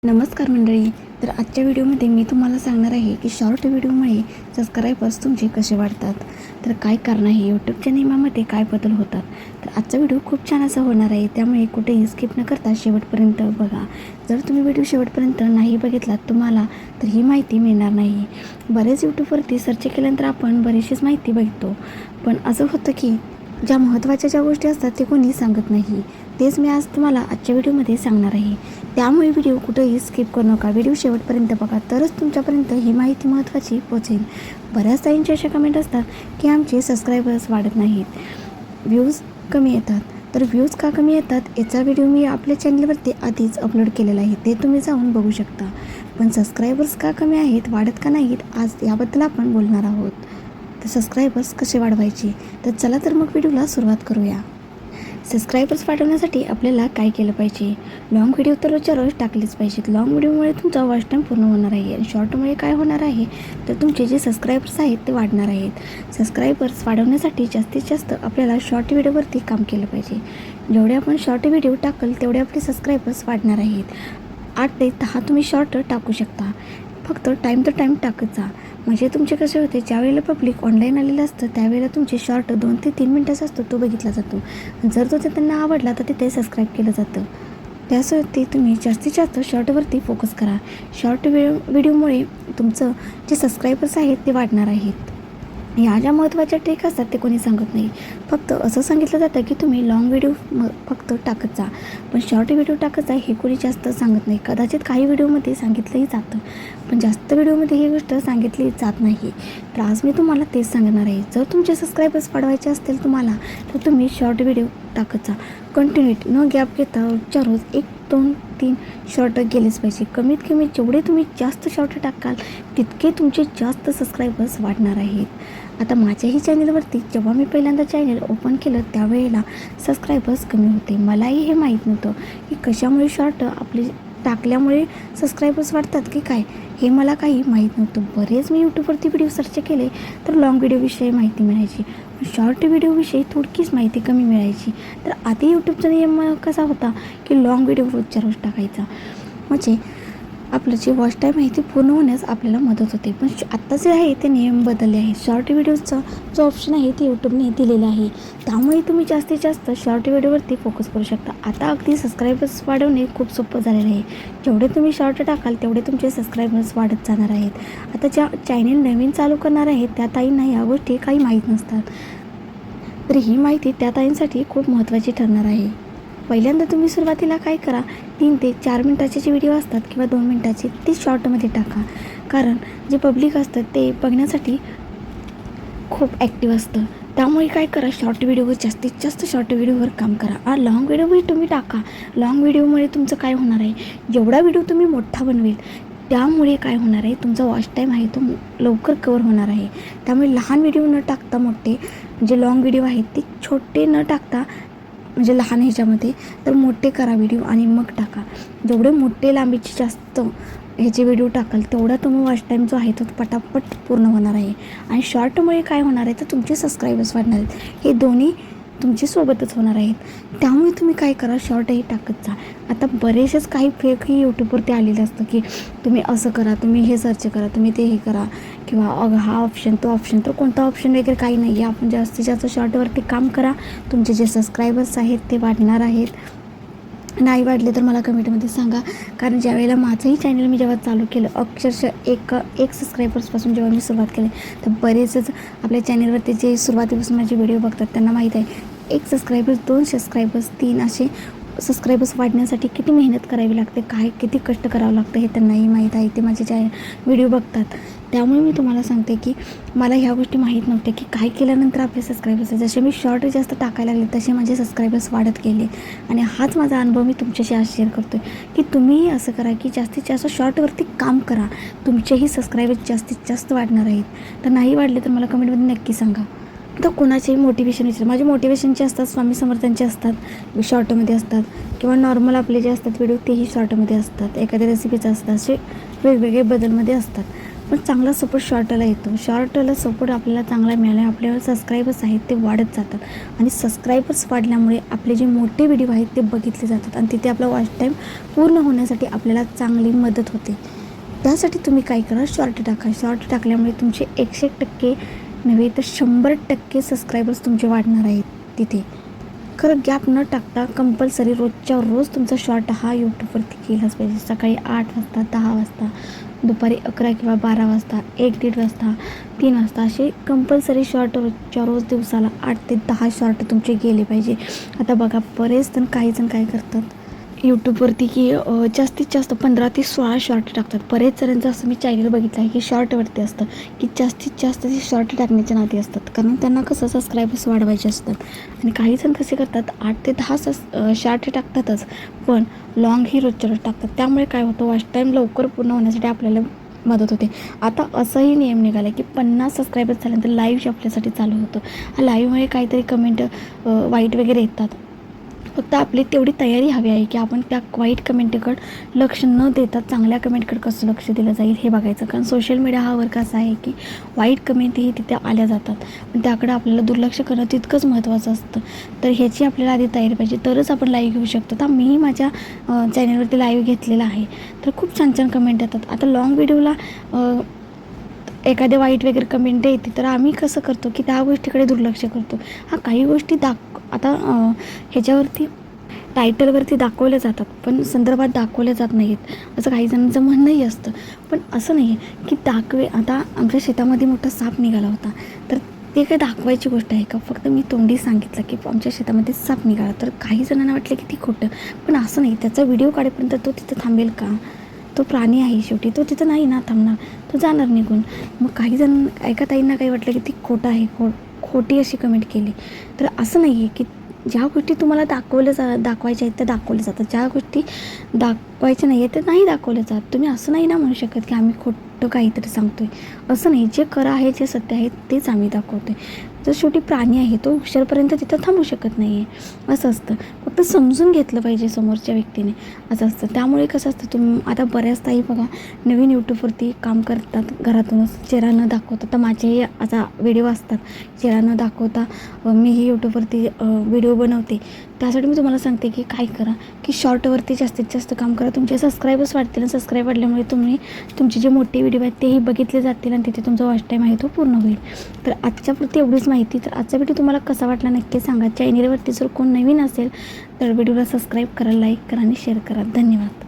नमस्कार मंडळी. तर आजच्या व्हिडिओमध्ये मी तुम्हाला सांगणार आहे की शॉर्ट व्हिडिओमुळे सबस्क्रायबर्स तुमचे कसे वाढतात, तर काय कारण आहे, यूट्यूबच्या नियमामध्ये काय बदल होतात. तर आजचा व्हिडिओ खूप छान असा होणार आहे, त्यामुळे कुठेही स्किप न करता शेवटपर्यंत बघा. जर तुम्ही व्हिडिओ शेवटपर्यंत नाही बघितलात तुम्हाला तर ही माहिती मिळणार नाही. बरेच यूट्यूबवरती सर्च केल्यानंतर आपण बरीचशीच माहिती बघतो, पण असं होतं की ज्या महत्त्वाच्या ज्या गोष्टी असतात ते कोणी सांगत नाही. तेच मी आज तुम्हाला आजच्या व्हिडिओमध्ये सांगणार आहे. त्यामुळे व्हिडिओ कुठेही स्किप करू नका, व्हिडिओ शेवटपर्यंत बघा, तरच तुमच्यापर्यंत ही माहिती महत्त्वाची पोहोचेल. बऱ्याच ताईंचे अशा कमेंट असतात की आमचे सबस्क्रायबर्स वाढत नाहीत, व्ह्यूज कमी येतात. तर व्ह्यूज का कमी येतात याचा व्हिडिओ मी आपल्या चॅनलवरती आधीच अपलोड केलेला आहे, ते तुम्ही जाऊन बघू शकता. पण सबस्क्रायबर्स का कमी आहेत, वाढत का नाहीत, आज याबद्दल आपण बोलणार आहोत. तर सबस्क्रायबर्स कसे वाढवायचे, तर चला तर मग व्हिडिओला सुरुवात करूया. सबस्क्रायबर्स वाढवण्यासाठी आपल्याला काय केलं पाहिजे. लॉंग व्हिडिओ तर रोजच्या रोज टाकलेच पाहिजेत. लॉंग व्हिडिओमुळे तुमचा वॉच टाईम पूर्ण होणार आहे आणि शॉर्टमुळे काय होणार आहे, तर तुमचे जे सबस्क्रायबर्स आहेत ते वाढणार आहेत. सबस्क्रायबर्स वाढवण्यासाठी जास्तीत जास्त आपल्याला शॉर्ट व्हिडिओवरती काम केलं पाहिजे. जेवढे आपण शॉर्ट व्हिडिओ टाकल तेवढे आपले सबस्क्रायबर्स वाढणार आहेत. 8 ते 10 तुम्ही शॉर्ट टाकू शकता, फक्त टाईम टू टाईम टाकत जा. म्हणजे तुमचे कसे होते, ज्यावेळेला पब्लिक ऑनलाईन आलेलं असतं त्यावेळेला तुमचे शॉर्ट 2 ते 3 मिनटाचा असतो तो बघितला जातो. जर तो त्यांना आवडला तर तिथे सबस्क्राईब केलं जातं. त्यासाठी तुम्ही जास्तीत जास्त शॉर्टवरती फोकस करा. शॉर्ट व्हिडिओमुळे तुमचं जे सबस्क्रायबर्स आहेत ते वाढणार आहेत. ह्या ज्या महत्त्वाच्या ट्रिक असतात ते कोणी सांगत नाही. फक्त असं सांगितलं जातं की तुम्ही लॉंग व्हिडिओ फक्त टाकत जा, पण शॉर्ट व्हिडिओ टाकत जा हे कोणी जास्त सांगत नाही. कदाचित काही व्हिडिओमध्ये सांगितलंही जातं, पण जास्त व्हिडिओमध्ये ही गोष्ट सांगितली जात नाही. तर आज मी तुम्हाला तेच सांगणार आहे. जर तुमचे सबस्क्रायबर्स वाढवायचे असतील तुम्हाला, तर तुम्ही शॉर्ट व्हिडिओ टाकत जा. कंटिन्युटी न गॅप घेता रोजच्या रोज 1, 2, 3 शॉर्ट गेलेच पाहिजे. कमीत कमी जेवढे तुम्ही जास्त शॉर्ट टाकाल तितके तुमचे जास्त सबस्क्रायबर्स वाढणार आहेत. आता माझ्याही चॅनलवरती जेव्हा मी पहिल्यांदा चॅनल ओपन केलं त्यावेळेला सबस्क्रायबर्स कमी होते. मलाही हे माहीत नव्हतं की कशामुळे शॉर्ट आपले टाकल्यामुळे सबस्क्रायबर्स वाढतात की काय, हे मला काही माहीत नव्हतं. बरेच मी यूट्यूबवरती व्हिडिओ सर्च केले तर लॉंग व्हिडिओविषयी माहिती मिळायची, शॉर्ट व्हिडिओविषयी थोडकीच माहिती कमी मिळायची. तर आधी यूट्यूबचा नियम कसा होता की लॉंग व्हिडिओ रोजच्या रोज टाकायचा, म्हणजे आपलं जे वॉच टाईम आहे ते पूर्ण होण्यास आपल्याला मदत होते. पण आत्ता जे आहे ते नियम बदलले आहेत. शॉर्ट व्हिडिओचा जो ऑप्शन आहे ते यूट्यूबने दिलेला आहे, त्यामुळे तुम्ही जास्तीत जास्त शॉर्ट व्हिडिओवरती फोकस करू शकता. आता अगदी सबस्क्रायबर्स वाढवणे खूप सोपं झालेलं आहे. जेवढे तुम्ही शॉर्ट टाकाल तेवढे तुमचे सबस्क्रायबर्स वाढत जाणार आहेत. आता ज्या चॅनल नवीन चालू करणार आहेत त्या ताईंना या गोष्टी काही माहीत नसतात, तर ही माहिती त्या ताईंसाठी खूप महत्त्वाची ठरणार आहे. पहिल्यांदा तुम्ही सुरुवातीला काय करा, 3 ते 4 मिनटाचे जे व्हिडिओ असतात किंवा 2 मिनटाचे ते शॉर्टमध्ये टाका. कारण जे पब्लिक असतं ते बघण्यासाठी खूप ॲक्टिव्ह असतं. त्यामुळे काय करा, शॉर्ट व्हिडिओवर जास्तीत जास्त शॉर्ट व्हिडिओवर काम करा. लॉंग व्हिडिओही तुम्ही टाका. लॉंग व्हिडिओमुळे तुमचं काय होणार आहे, जेवढा व्हिडिओ तुम्ही मोठा बनवेल त्यामुळे काय होणार आहे, तुमचा वॉच टाईम आहे तो लवकर कवर होणार आहे. त्यामुळे लहान व्हिडिओ न टाकता मोठे, जे लॉंग व्हिडिओ आहेत ते छोटे न टाकता, म्हणजे लहान ह्याच्यामध्ये तर मोठे करा व्हिडिओ आणि मग टाका. जेवढे मोठे लांबीचे जास्त ह्याचे व्हिडिओ टाकाल तेवढा तुम्ही वॉच टाईम जो आहे तो पटापट पूर्ण होणार आहे. आणि शॉर्टमुळे काय होणार आहे, तर तुमचे सबस्क्रायबर्स वाढणार आहेत. हे दोन्ही तुमचे सोबतच होणार आहेत. त्यामुळे तुम्ही काय करा, शॉर्टही टाकत जा. आता बरेचसेच काही फेकही यूट्यूबवरती आलेलं असतं की तुम्ही असं करा, तुम्ही हे सर्च करा, तुम्ही ते हे करा, किंवा हा ऑप्शन तो ऑप्शन. तर कोणता ऑप्शन वगैरे काही नाही आहे. आपण जास्तीत जास्त शॉर्टवरती काम करा, तुमचे जे सबस्क्रायबर्स आहेत ते वाढणार आहेत. नाही वाढले तर मला कमेंटमध्ये सांगा. कारण ज्यावेळेला माझंही चॅनल मी जेव्हा चालू केलं, अक्षरशः एक सबस्क्रायबर्सपासून जेव्हा मी सुरुवात केली, तर बरेचच आपल्या चॅनलवरती जे सुरुवातीपासून माझे व्हिडिओ बघतात त्यांना माहीत आहे, 1 सबस्क्रायबर्स, 2 सबस्क्रायबर्स, 3 असे सबस्क्रायबर्स वाढण्यासाठी किती मेहनत करावी लागते, काय किती कष्ट करावं लागतं हे त्यांनाही माहीत आहे. ते माझे व्हिडिओ बघतात. त्यामुळे मी तुम्हाला सांगते की मला ह्या गोष्टी माहीत नव्हत्या की काय केल्यानंतर आपले सबस्क्रायबर्स, जसे मी शॉर्ट जास्त टाकायला लागले तसे माझे सबस्क्रायबर्स वाढत गेले. आणि हाच माझा अनुभव मी तुमच्याशी आज शेअर करतो आहे की तुम्हीही असं करा की जास्तीत जास्त शॉर्टवरती काम करा, तुमचेही सबस्क्रायबर्स जास्तीत जास्त वाढणार आहेत. तर नाही वाढले तर मला कमेंटमध्ये नक्की सांगा. तर कोणाचेही मोटिवेशन विचार, माझे मोटिवेशनचे असतात, स्वामी समर्थांचे असतात, शॉर्टमध्ये असतात, किंवा नॉर्मल आपले जे असतात व्हिडिओ तेही शॉर्टमध्ये असतात, एखाद्या रेसिपीचं असतात, असे वेगवेगळे बदलमध्ये असतात. पण चांगला सपोर्ट शॉर्टला येतो. शॉर्टला सपोर्ट आपल्याला चांगला मिळाला, आपल्याला सबस्क्रायबर्स आहेत ते वाढत जातात आणि सबस्क्रायबर्स वाढल्यामुळे आपले जे मोठे व्हिडिओ आहेत ते बघितले जातात आणि तिथे आपला वॉच टाईम पूर्ण होण्यासाठी आपल्याला चांगली मदत होते. त्यासाठी तुम्ही काय करा, शॉर्ट टाका. शॉर्ट टाकल्यामुळे तुमचे 100% नव्हे तर 100% सबस्क्रायबर्स तुमचे वाढणार आहेत तिथे. खरं गॅप न टाकता कंपल्सरी रोजच्या रोज तुमचा शॉर्ट हा यूट्यूबवरती केलाच पाहिजे. सकाळी 8 वाजता, 10 वाजता, दुपारी 11 किंवा 12 वाजता, 1-1:30 वाजता, 3 वाजता असे कंपल्सरी शॉर्ट रोजच्या रोज दिवसाला 8 ते 10 शॉर्ट तुमचे गेले पाहिजे. आता बघा बरेच जण काही जण काय करतात यूट्यूबवरती की जास्तीत जास्त 15 ते 16 शॉर्ट टाकतात. बरेच जणांचं असं मी चॅनल बघितलं आहे की शॉर्टवरती असतं की जास्तीत जास्त ते शॉर्ट टाकण्याच्या नादी असतात, कारण त्यांना कसं सबस्क्रायबर्स वाढवायचे असतात. आणि काही जण कसे करतात 8 ते 10 शॉर्ट टाकतातच, पण लॉंग ही रोजच्या रोज टाकतात. त्यामुळे काय होतं, वॉच टाईम लवकर पूर्ण होण्यासाठी आपल्याला मदत होते. आता असंही नियम निघाला की 50 सबस्क्रायबर्स झाल्यानंतर लाईव्ह आपल्यासाठी चालू होतं. लाईव्हमुळे काहीतरी कमेंट वाईट वगैरे येतात. फक्त आपली तेवढी तयारी हवी आहे की आपण त्या वाईट कमेंटकडे लक्ष न देता चांगल्या कमेंटकडे कसं लक्ष दिलं जाईल हे बघायचं. कारण सोशल मीडिया हा वर्क असा आहे की वाईट कमेंटही तिथे आल्या जातात, पण त्याकडे आपल्याला दुर्लक्ष करणं तितकंच महत्त्वाचं असतं. तर ह्याची आपल्याला आधी तयारी पाहिजे, तरच आपण लाईव्ह घेऊ शकतो. तर मीही माझ्या चॅनलवरती लाईव्ह घेतलेला आहे, तर खूप छान छान कमेंट येतात. आता लॉंग व्हिडिओला एखादे वाईट वगैरे कमेंट येते, तर आम्ही कसं करतो की त्या गोष्टीकडे दुर्लक्ष करतो. काही गोष्टी आता ह्याच्यावरती टायटलवरती दाखवल्या जातात, पण संदर्भात दाखवल्या जात नाहीत असं काही जणांचं म्हणणंही असतं. पण असं नाही आहे की आता आमच्या शेतामध्ये मोठा साप निघाला होता, तर ते काय दाखवायची गोष्ट आहे का? फक्त मी तोंडी सांगितलं की आमच्या शेतामध्ये साप निघाला, तर काही जणांना वाटलं की ती खोटं. पण असं नाही, त्याचा व्हिडिओ काढेपर्यंत तो तिथं थांबेल का? तो प्राणी आहे शेवटी, तो तिथं नाही ना थांबणार, तो जाणार निघून. मग काही जण एका ताईंना काही वाटलं की ती खोटं आहे, खोटी अशी कमेंट केली. तर असं नाही आहे की ज्या गोष्टी तुम्हाला दाखवायच्या आहेत त्या दाखवल्या जातात, ज्या गोष्टी दाखवायच्या नाही आहेत त्या नाही दाखवल्या जात. तुम्ही असं नाही ना म्हणू शकत की आम्ही खोटं काहीतरी सांगतो आहे. असं नाही, जे खरं आहे जे सत्य आहे तेच आम्ही दाखवतो आहे. तर शेवटी प्राणी आहे, तो उशिरपर्यंत तिथं थांबू शकत नाही आहे, असं असतं. फक्त समजून घेतलं पाहिजे समोरच्या व्यक्तीने, असं असतं. त्यामुळे कसं असतं, आता बऱ्याच ताई बघा नवीन यूट्यूबवरती काम करतात, घरातूनच चेहरा न दाखवता. तर माझेही आता व्हिडिओ असतात चेहरा न दाखवता, मीही यूट्यूबवरती व्हिडिओ बनवते. त्यासाठी मी तुम्हाला सांगते की काय करा की शॉर्टवरती जास्तीत जास्त काम करा. तुमचे सबस्क्रायबर्स वाढतील आणि सबस्क्राईब वाढल्यामुळे तुमचे जे मोठे व्हिडिओ आहेत तेही बघितले जातील आणि तिथे तुमचा वॉच टाईम आहे तो पूर्ण होईल. तर आजच्यापुरती एवढीच माहिती. तर आजचा व्हिडिओ तुम्हाला कसा वाटला नक्की सांगा. चॅनलवरती जर कोण नवीन असेल तर व्हिडिओला सबस्क्राईब करा, लाईक करा आणि शेअर करा. धन्यवाद.